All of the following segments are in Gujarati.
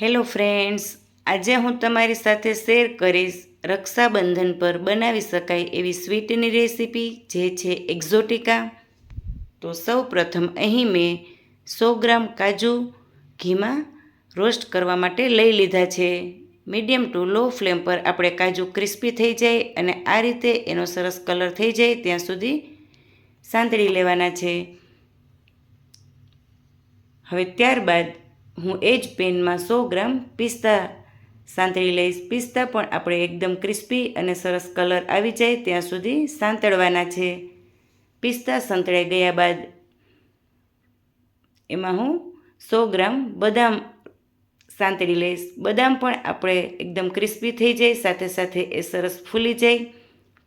હેલો ફ્રેન્ડ્સ, આજે હું તમારી સાથે શેર કરીશ રક્ષાબંધન પર બનાવી શકાય એવી સ્વીટની રેસીપી, જે છે એક્ઝોટિકા. તો સૌ પ્રથમ અહીં મેં 100 ગ્રામ કાજુ ઘીમાં રોસ્ટ કરવા માટે લઈ લીધા છે. મીડિયમ ટુ લો ફ્લેમ પર આપણે કાજુ ક્રિસ્પી થઈ જાય અને આ રીતે એનો સરસ કલર થઈ જાય ત્યાં સુધી સાંતળી લેવાના છે. હવે ત્યારબાદ હું એ જ પેનમાં 100 ગ્રામ પિસ્તા સાંતળી લઈશ. પિસ્તા પણ આપણે એકદમ ક્રિસ્પી અને સરસ કલર આવી જાય ત્યાં સુધી સાંતળવાના છે. પિસ્તા સંતળાઈ ગયા બાદ એમાં હું 100 ગ્રામ બદામ સાંતળી લઈશ. બદામ પણ આપણે એકદમ ક્રિસ્પી થઈ જાય, સાથે સાથે એ સરસ ફૂલી જાય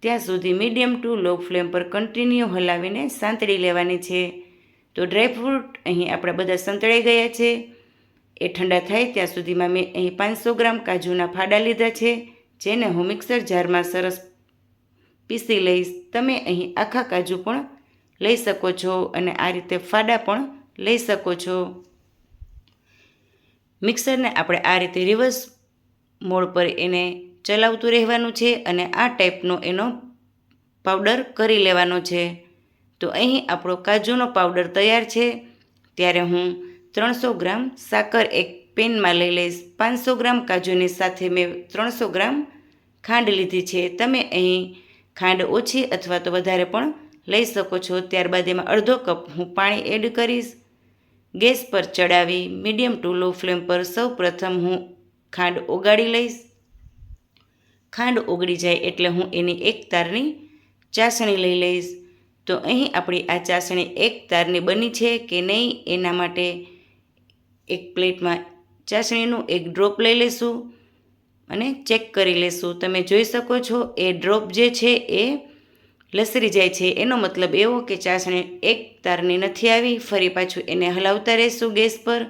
ત્યાં સુધી મીડિયમ ટુ લો ફ્લેમ પર કન્ટિન્યુ હલાવીને સાંતળી લેવાની છે. તો ડ્રાયફ્રૂટ અહીં આપણા બધા સંતળાઈ ગયા છે. એ ઠંડા થાય ત્યાં સુધીમાં મેં અહીં 500 ગ્રામ કાજુના ફાડા લીધા છે, જેને હું મિક્સર જારમાં સરસ પીસી લઈશ. તમે અહીં આખા કાજુ પણ લઈ શકો છો અને આ રીતે ફાડા પણ લઈ શકો છો. મિક્સરને આપણે આ રીતે રિવર્સ મોડ પર એને ચલાવતું રહેવાનું છે અને આ ટાઈપનો એનો પાવડર કરી લેવાનો છે. તો અહીં આપણો કાજુનો પાવડર તૈયાર છે. ત્યારે હું 300 ગ્રામ સાકર એક પેનમાં લઈ લઈશ. 500 ગ્રામ કાજુની સાથે મેં 300 ગ્રામ ખાંડ લીધી છે. તમે અહીં ખાંડ ઓછી અથવા તો વધારે પણ લઈ શકો છો. ત્યારબાદ એમાં અડધો કપ હું પાણી એડ કરીશ. ગેસ પર ચડાવી મીડિયમ ટુ લો ફ્લેમ પર સૌ પ્રથમ હું ખાંડ ઓગાળી લઈશ. ખાંડ ઓગળી જાય એટલે હું એની એક તારની ચાસણી લઈ લઈશ. તો અહીં આપણી આ ચાસણી એક તારની બની છે કે નહીં એના માટે એક પ્લેટમાં ચાસણીનું એક ડ્રોપ લઈ લઈશું અને ચેક કરી લઈશું. તમે જોઈ શકો છો એ ડ્રોપ જે છે એ લસરી જાય છે, એનો મતલબ એવો કે ચાસણી એક તારની નથી આવી. ફરી પાછું એને હલાવતા રહેશું ગેસ પર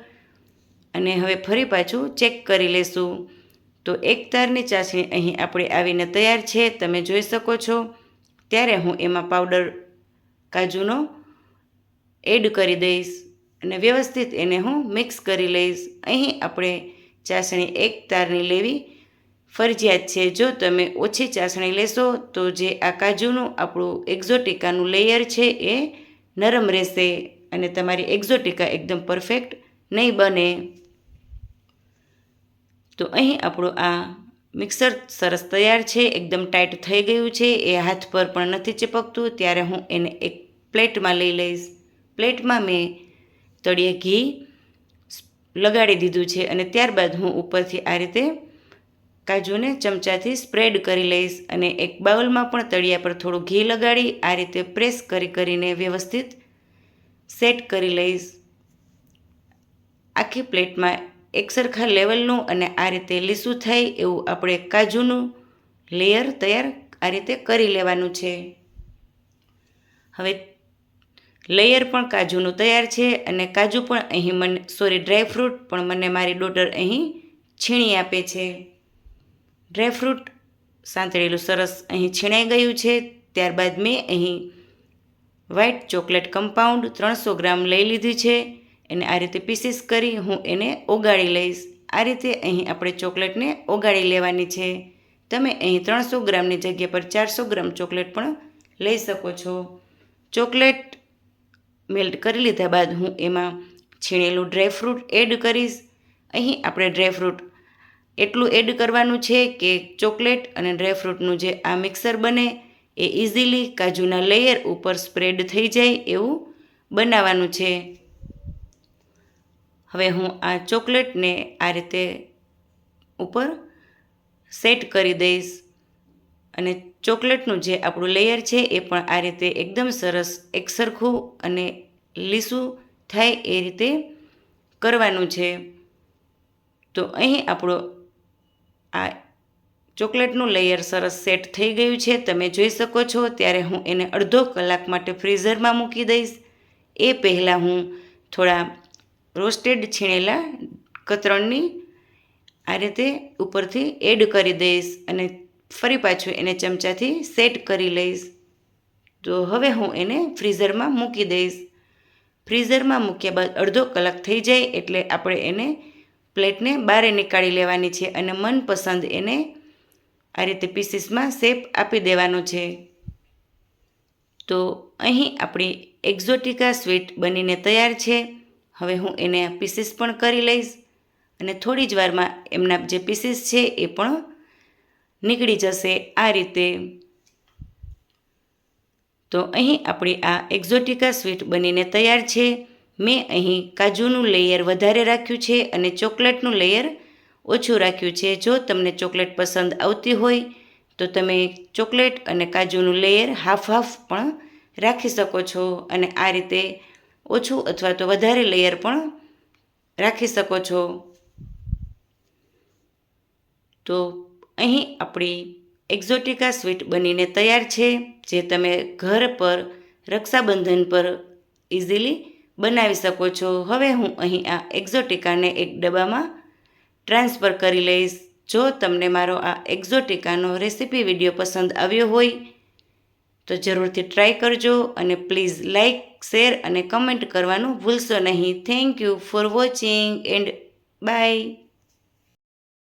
અને હવે ફરી પાછું ચેક કરી લઈશું. તો એક તારની ચાસણી અહીં આપણે આવીને તૈયાર છે, તમે જોઈ શકો છો. ત્યારે હું એમાં પાવડર કાજુનો એડ કરી દઈશ અને વ્યવસ્થિત એને હું મિક્સ કરી લઈશ. અહીં આપણે ચાસણી એક તારની લેવી ફરજિયાત છે. જો તમે ઓછી ચાસણી લેશો તો જે આ કાજુનું આપણું એક્ઝોટિકાનું લેયર છે એ નરમ રહેશે અને તમારી એક્ઝોટિકા એકદમ પરફેક્ટ નહીં બને. તો અહીં આપણું આ મિક્સર સરસ તૈયાર છે, એકદમ ટાઈટ થઈ ગયું છે, એ હાથ પર પણ નથી ચીપકતું. ત્યારે હું એને એક પ્લેટમાં લઈ લઈશ. પ્લેટમાં મેં તળિયે ઘી લગાડી દીધું છે અને ત્યારબાદ હું ઉપરથી આ રીતે કાજુને ચમચાથી સ્પ્રેડ કરી લઈશ અને એક બાઉલમાં પણ તળિયા પર થોડું ઘી લગાડી આ રીતે પ્રેસ કરીને વ્યવસ્થિત સેટ કરી લઈશ. આખી પ્લેટમાં એકસરખા લેવલનું અને આ રીતે લીસું થાય એવું આપણે કાજુનું લેયર તૈયાર આ રીતે કરી લેવાનું છે. હવે લેયર પણ કાજુનું તૈયાર છે અને કાજુ પણ અહીં ડ્રાયફ્રૂટ પણ મને મારી ડોટર અહીં છીણી આપે છે. ડ્રાયફ્રૂટ સાંતળેલું સરસ અહીં છીણાઈ ગયું છે. ત્યારબાદ મેં અહીં વ્હાઇટ ચોકલેટ કમ્પાઉન્ડ 300 ગ્રામ લઈ લીધી છે. એને આ રીતે પીસીસ કરી હું એને ઓગાળી લઈશ. આ રીતે અહીં આપણે ચોકલેટને ઓગાળી લેવાની છે. તમે અહીં 300 ગ્રામની જગ્યા પર 400 ગ્રામ ચોકલેટ પણ લઈ શકો છો. ચોકલેટ મેલ્ટ કરી લીધા બાદ હું એમાં છીણેલું ડ્રાયફ્રૂટ એડ કરીશ. અહીં આપણે ડ્રાયફ્રૂટ એટલું એડ કરવાનું છે કે ચોકલેટ અને ડ્રાયફ્રૂટનું જે આ મિક્સર બને એ ઇઝીલી કાજુના લેયર ઉપર સ્પ્રેડ થઈ જાય એવું બનાવવાનું છે. હવે હું આ ચોકલેટને આ રીતે ઉપર સેટ કરી દઈશ અને ચોકલેટનું જે આપણું લેયર છે એ પણ આ રીતે એકદમ સરસ એકસરખું અને લીસું થાય એ રીતે કરવાનું છે. તો અહીં આપણો આ ચોકલેટનું લેયર સરસ સેટ થઈ ગયું છે, તમે જોઈ શકો છો. ત્યારે હું એને અડધો કલાક માટે ફ્રીઝરમાં મૂકી દઈશ. એ પહેલાં હું થોડા રોસ્ટેડ છીણેલા કતરણની આ રીતે ઉપરથી એડ કરી દઈશ અને ફરી પાછું એને ચમચાથી સેટ કરી લઈશ. તો હવે હું એને ફ્રીઝરમાં મૂકી દઈશ. ફ્રીઝરમાં મૂક્યા બાદ અડધો કલાક થઈ જાય એટલે આપણે એને પ્લેટને બહાર નીકાળી લેવાની છે અને મનપસંદ એને આ રીતે પીસીસમાં શેપ આપી દેવાનો છે. તો અહીં આપણી એક્ઝોટિકા સ્વીટ બનીને તૈયાર છે. હવે હું એને પીસીસ પણ કરી લઈશ અને થોડી જ વારમાં એમના જે પીસીસ છે એ પણ નીકળી જશે આ રીતે. તો અહીં આપણી આ એક્ઝોટિકા સ્વીટ બનીને તૈયાર છે. મેં અહીં કાજુનું લેયર વધારે રાખ્યું છે અને ચોકલેટનું લેયર ઓછું રાખ્યું છે. જો તમને ચોકલેટ પસંદ આવતી હોય તો તમે ચોકલેટ અને કાજુનું લેયર હાફ હાફ પણ રાખી શકો છો અને આ રીતે ઓછું અથવા તો વધારે લેયર પણ રાખી શકો છો. તો અહીં આપણી એક્ઝોટિકા સ્વીટ બનીને તૈયાર છે, જે તમે ઘર પર રક્ષાબંધન પર ઇઝીલી બનાવી શકો છો. હવે હું અહીં આ એક્ઝોટિકાને એક ડબ્બામાં ટ્રાન્સફર કરી લઈશ. જો તમને મારો આ એક્ઝોટિકાનો રેસીપી વિડીયો પસંદ આવ્યો હોય તો જરૂરથી ટ્રાય કરજો અને પ્લીઝ લાઇક, શેર અને કમેન્ટ કરવાનું ભૂલશો નહીં. Thank you for watching and by.